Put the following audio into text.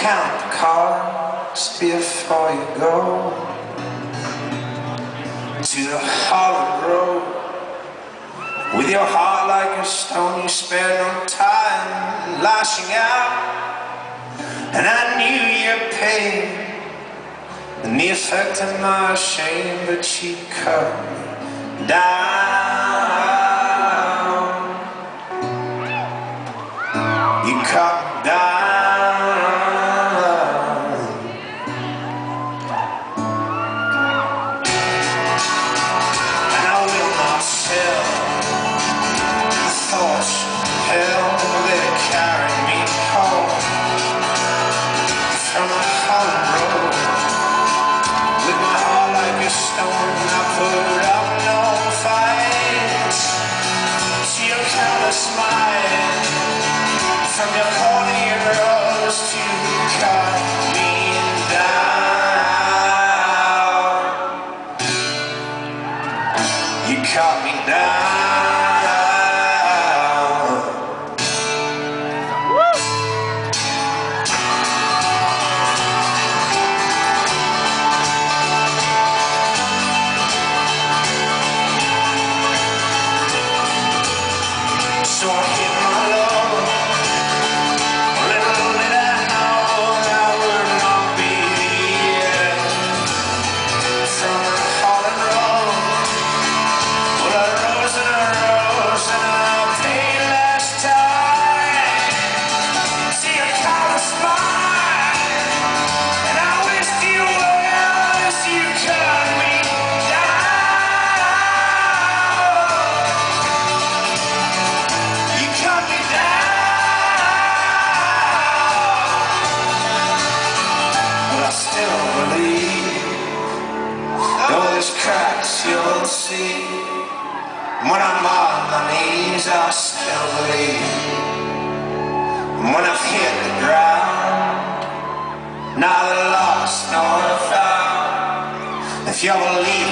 count the cards before you go to the Holland road. With your heart like a stone, you spare no time lashing out. And I knew your pain and the effect of my shame, but you cut me down. You cut me down. And I will not sell the thoughts of hell that carry me home from the Holland road. With my heart like a stone, I put up no fight to your careless mind. From your corneas to cut me down. You cut me down. So I hit my love. Little did I know that would not be the end. From the Holland road, well, I rose and I rose and I paid last time. See a callous mind, and I wished you well as you cut me down. You cut me down. But I still believe, though there's cracks you'll see, when I'm on my knees I still believe. And when I've hit the ground, neither lost nor found, if you believe